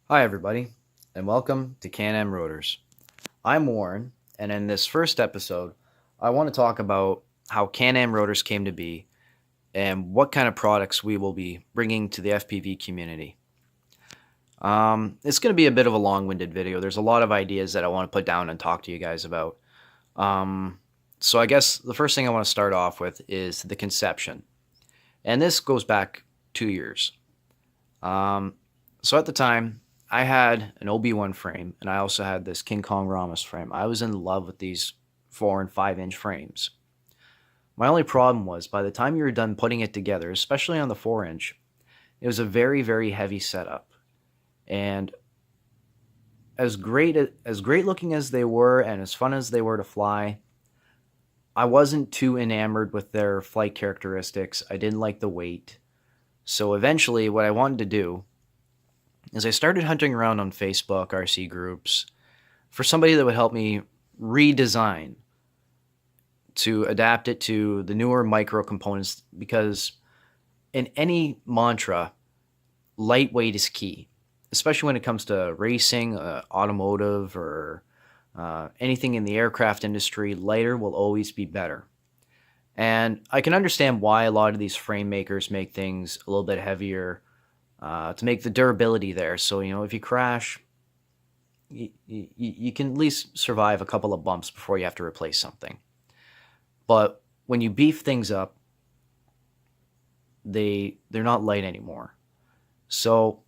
Hi, everybody, and welcome to Can-Am Rotors. I'm Warren, and in this first episode, I want to talk about how Can-Am Rotors came to be and what kind of products we will be bringing to the FPV community. It's going to be a bit of a long-winded video. There's a lot of ideas that I want to put down and talk to you guys about. So I guess the first thing I want to start off with is the conception, and this goes back 2 years. So at the time, I had an OB1 frame, and I also had this King Kong Ramos frame. I was in love with these 4 and 5 inch frames. My only problem was by the time you were done putting it together, especially on the 4 inch, it was a very, very heavy setup. And as great looking as they were and as fun as they were to fly, I wasn't too enamored with their flight characteristics. I didn't like the weight. So eventually what I wanted to do is I started hunting around on Facebook, RC groups, for somebody that would help me redesign to adapt it to the newer micro components, because in any mantra, lightweight is key, especially when it comes to racing, automotive, or anything in the aircraft industry. Lighter will always be better. And I can understand why a lot of these frame makers make things a little bit heavier to make the durability there. So, if you crash, you can at least survive a couple of bumps before you have to replace something. But when you beef things up, they're not light anymore. So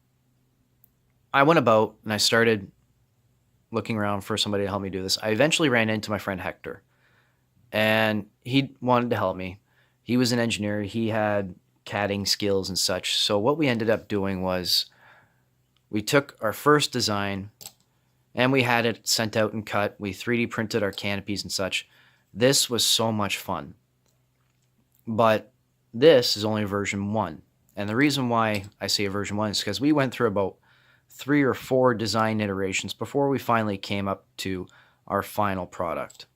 I went about and I started looking around for somebody to help me do this. I eventually ran into my friend Hector, and he wanted to help me. He was an engineer. He had CADing skills and such. So what we ended up doing was we took our first design and we had it sent out and cut. We 3D printed our canopies and such. This was so much fun. But this is only version 1. And the reason why I say version 1 is because we went through about 3 or 4 design iterations before we finally came up to our final product.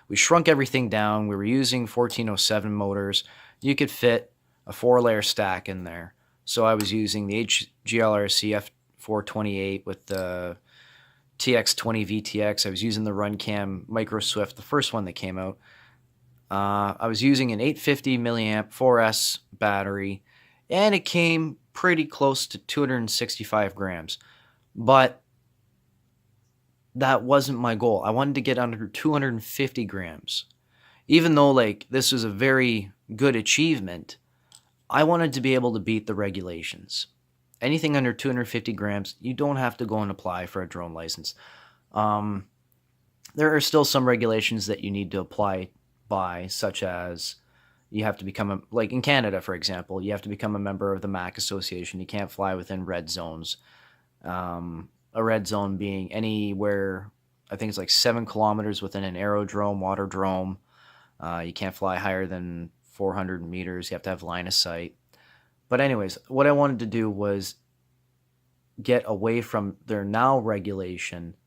We shrunk everything down. We were using 1407 motors. You could fit a 4-layer stack in there. So I was using the HGLRC F428 with the TX20 VTX. I was using the Runcam Micro Swift, the first one that came out. I was using an 850 milliamp 4S battery, and it came pretty close to 265 grams. But that wasn't my goal. I wanted to get under 250 grams. Even though this was a very good achievement, I wanted to be able to beat the regulations. Anything under 250 grams, you don't have to go and apply for a drone license. There are still some regulations that you need to apply by, such as you have to become like in Canada, for example, you have to become a member of the MAC Association. You can't fly within red zones. A red zone being anywhere, I think it's like 7 kilometers within an aerodrome, waterdrome. You can't fly higher than 400 meters. You have to have line of sight. But anyways, what I wanted to do was get away from their now regulation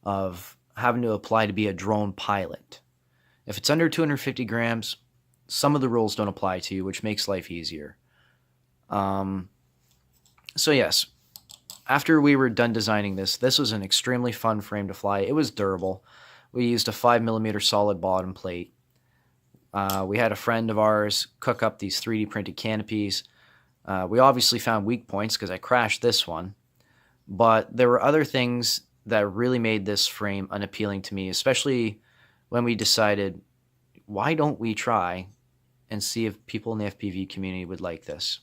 of having to apply to be a drone pilot. If it's under 250 grams, some of the rules don't apply to you, which makes life easier. So yes, after we were done designing this was an extremely fun frame to fly. It was durable. We used a 5mm solid bottom plate. We had a friend of ours cook up these 3D printed canopies. We obviously found weak points because I crashed this one. But there were other things that really made this frame unappealing to me, especially when we decided, why don't we try and see if people in the FPV community would like this?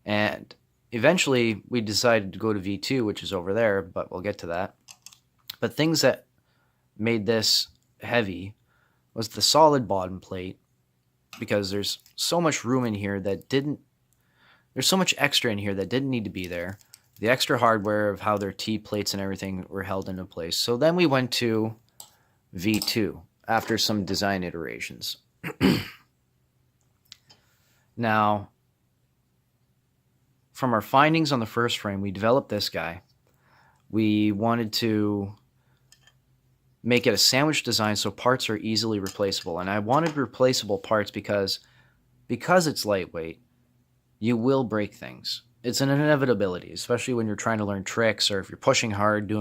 And eventually, we decided to go to V2, which is over there, but we'll get to that. But things that made this heavy was the solid bottom plate, because there's so much room in here that there's so much extra in here that didn't need to be there. The extra hardware of how their T-plates and everything were held into place. So then we went to V2 after some design iterations. Now, from our findings on the first frame, we developed this guy. We wanted to make it a sandwich design so parts are easily replaceable. And I wanted replaceable parts because it's lightweight, you will break things. It's an inevitability, especially when you're trying to learn tricks or if you're pushing hard,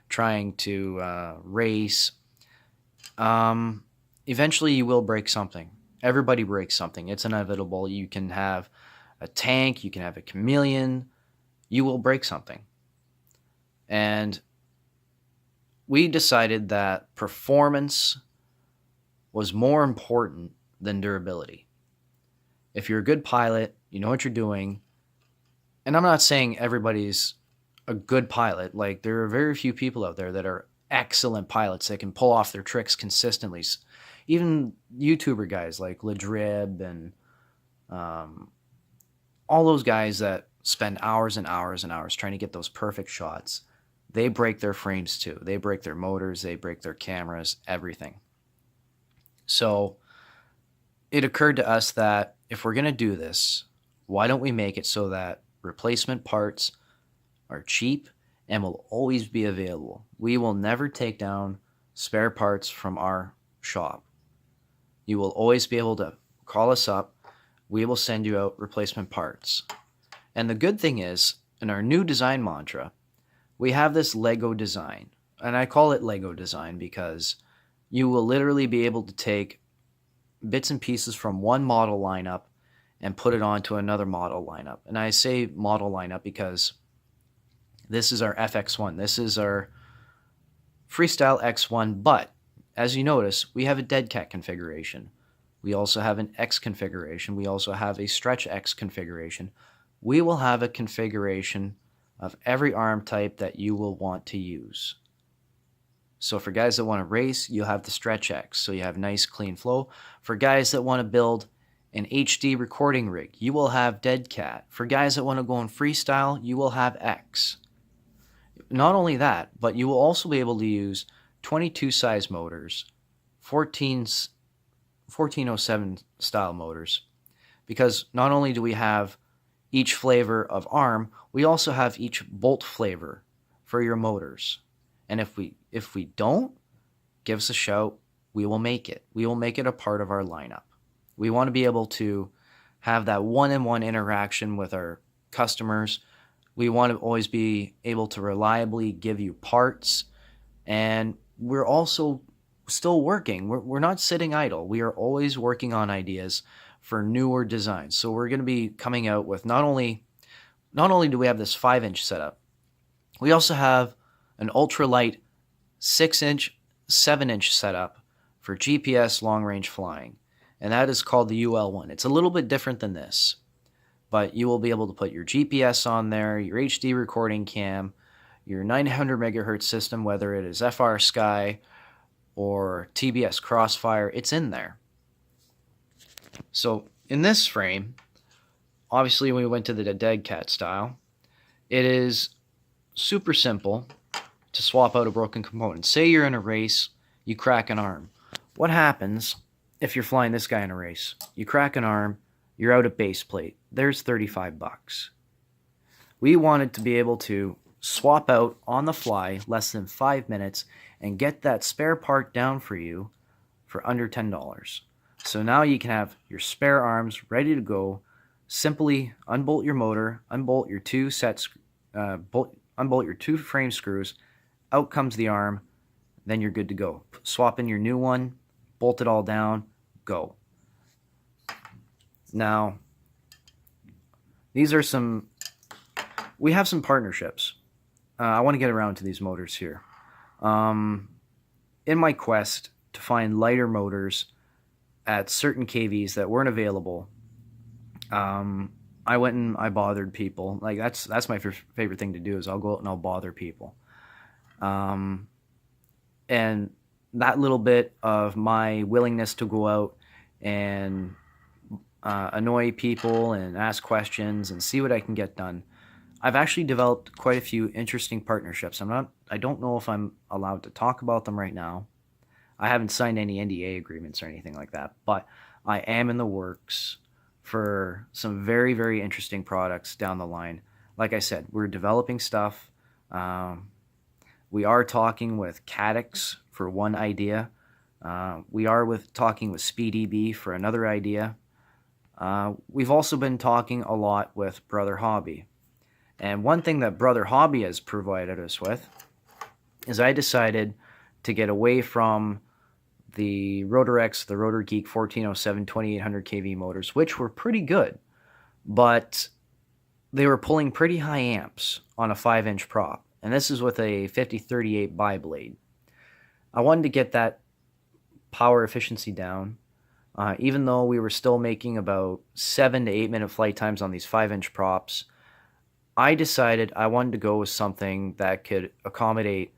trying to race. Um, Eventually, you will break something. Everybody breaks something. It's inevitable. You can have a tank, you can have a chameleon. You will break something. And we decided that performance was more important than durability. If you're a good pilot, you know what you're doing. And I'm not saying everybody's a good pilot. Like, there are very few people out there that are excellent pilots that can pull off their tricks consistently. Even YouTuber guys like Ladrib and um, all those guys that spend hours and hours and hours trying to get those perfect shots, they break their frames too. They break their motors, they break their cameras, everything. So it occurred to us that if we're going to do this, why don't we make it so that replacement parts are cheap and will always be available? We will never take down spare parts from our shop. You will always be able to call us up. We will send you out replacement parts. And the good thing is, in our new design mantra, we have this Lego design. And I call it Lego design because you will literally be able to take bits and pieces from one model lineup and put it onto another model lineup. And I say model lineup because this is our FX1. This is our Freestyle X1. But as you notice, we have a dead cat configuration. We also have an X configuration. We also have a stretch X configuration. We will have a configuration of every arm type that you will want to use. So for guys that want to race, you'll have the stretch X, so you have nice clean flow. For guys that want to build an HD recording rig, you will have dead cat. For guys that want to go in freestyle, you will have X. Not only that, but you will also be able to use 22 size motors, 1407 style motors, because not only do we have each flavor of arm, we also have each bolt flavor for your motors. And if we don't, give us a shout. We will make it. We will make it a part of our lineup. We want to be able to have that one-on-one interaction with our customers. We want to always be able to reliably give you parts. And we're also still working. We're not sitting idle. We are always working on ideas for newer designs. So we're going to be coming out with not only do we have this 5-inch setup, we also have an ultralight 6-inch, 7-inch setup for GPS long-range flying. And that is called the UL1. It's a little bit different than this, but you will be able to put your GPS on there, your HD recording cam, your 900 megahertz system, whether it is FR Sky or TBS Crossfire, it's in there. So in this frame, obviously we went to the dead cat style. It is super simple to swap out a broken component. Say you're in a race, you crack an arm. What happens if you're flying this guy in a race? You crack an arm, you're out at base plate. There's $35. We wanted to be able to swap out on the fly, less than 5 minutes, and get that spare part down for you for under $10. So now you can have your spare arms ready to go. Simply unbolt your motor, unbolt your unbolt your 2 frame screws, out comes the arm, then you're good to go. Swap in your new one, bolt it all down, go. Now, we have some partnerships. I want to get around to these motors here. In my quest to find lighter motors at certain KVs that weren't available, I went and I bothered people. Like, that's my favorite thing to do, is I'll go out and I'll bother people. And that little bit of my willingness to go out and annoy people and ask questions and see what I can get done, I've actually developed quite a few interesting partnerships. I don't know if I'm allowed to talk about them right now. I haven't signed any NDA agreements or anything like that, but I am in the works for some very, very interesting products down the line. Like I said, we're developing stuff. We are talking with Cadix for one idea. We are talking with SpeedEB for another idea. We've also been talking a lot with Brother Hobby. And one thing that Brother Hobby has provided us with is I decided to get away from the Rotor the Rotor Geek 1407 2800 kV motors, which were pretty good, but they were pulling pretty high amps on a 5-inch prop. And this is with a 5038 bi-blade. I wanted to get that power efficiency down, even though we were still making about 7 to 8 minute flight times on these 5-inch props. I decided I wanted to go with something that could accommodate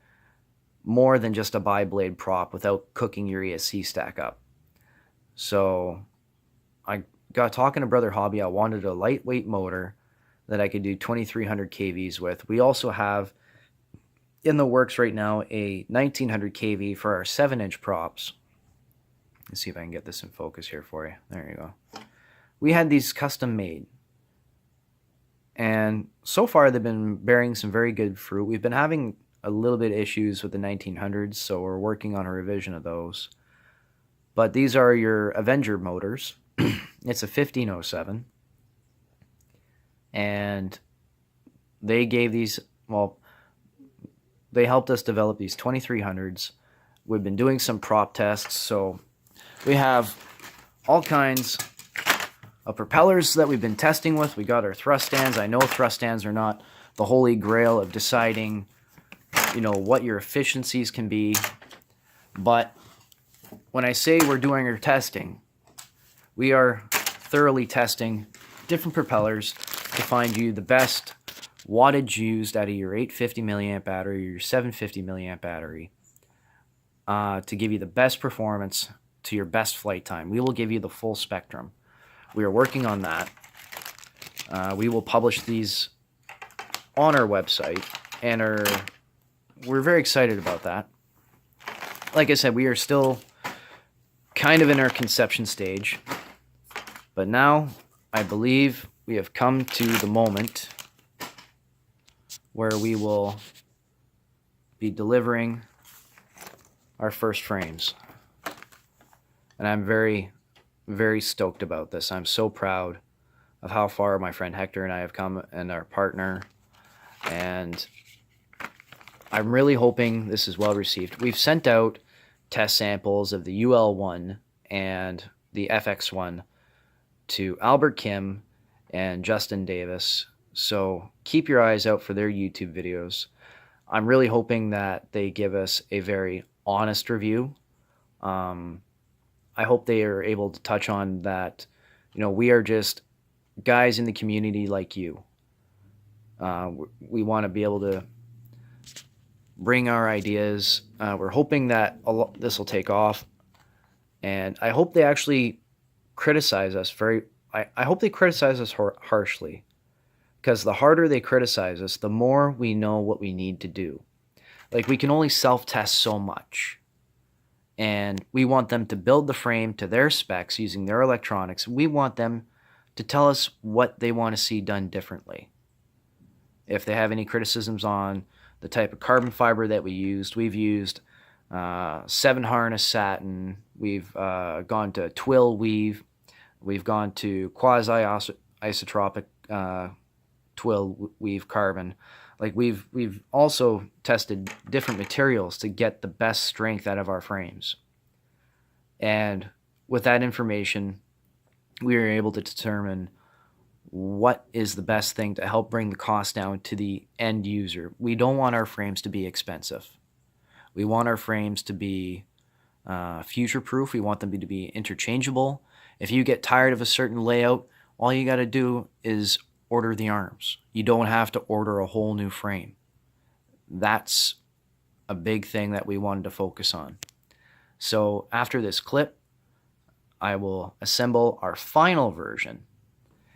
more than just a bi-blade prop without cooking your ESC stack up. So I got talking to Brother Hobby. I wanted a lightweight motor that I could do 2300 kVs with. We also have in the works right now a 1900 kV for our 7-inch props. Let's see if I can get this in focus here for you. There you go. We had these custom made, and so far they've been bearing some very good fruit. We've been having a little bit of issues with the 1900s, so we're working on a revision of those. But these are your Avenger motors. It's a 1507, and they gave these, well, they helped us develop these 2300s. We've been doing some prop tests, so we have all kinds of propellers that we've been testing with. We got our thrust stands. I know thrust stands are not the holy grail of deciding, what your efficiencies can be. But when I say we're doing our testing, we are thoroughly testing different propellers to find you the best wattage used out of your 850 milliamp battery or your 750 milliamp battery to give you the best performance to your best flight time. We will give you the full spectrum. We are working on that. We will publish these on our website, and we're very excited about that. Like I said, we are still kind of in our conception stage, but now I believe we have come to the moment where we will be delivering our first frames. And I'm very, very stoked about this. I'm so proud of how far my friend Hector and I have come, and our partner, and I'm really hoping this is well received. We've sent out test samples of the UL1 and the FX1 to Albert Kim and Justin Davis, so keep your eyes out for their YouTube videos. I'm really hoping that they give us a very honest review. I hope they are able to touch on that, we are just guys in the community like you. We want to be able to bring our ideas. We're hoping that this will take off, and I hope they actually criticize us I hope they criticize us harshly, because the harder they criticize us, the more we know what we need to do. Like, we can only self-test so much, and we want them to build the frame to their specs using their electronics. We want them to tell us what they want to see done differently. If they have any criticisms on the type of carbon fiber that we've used 7 harness satin, we've gone to twill weave, we've gone to quasi-isotropic twill weave carbon. Like, we've also tested different materials to get the best strength out of our frames. And with that information, we are able to determine what is the best thing to help bring the cost down to the end user. We don't want our frames to be expensive. We want our frames to be future-proof. We want them to be interchangeable. If you get tired of a certain layout, all you got to do is order the arms. You don't have to order a whole new frame. That's a big thing that we wanted to focus on. So after this clip, I will assemble our final version,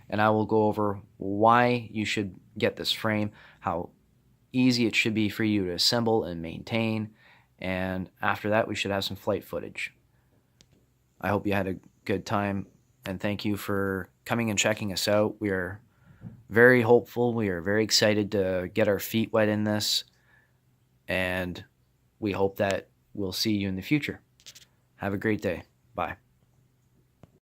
and I will go over why you should get this frame, how easy it should be for you to assemble and maintain, and after that we should have some flight footage. I hope you had a good time, and thank you for coming and checking us out. We are very hopeful. We are very excited to get our feet wet in this, and we hope that we'll see you in the future. Have a great day. Bye.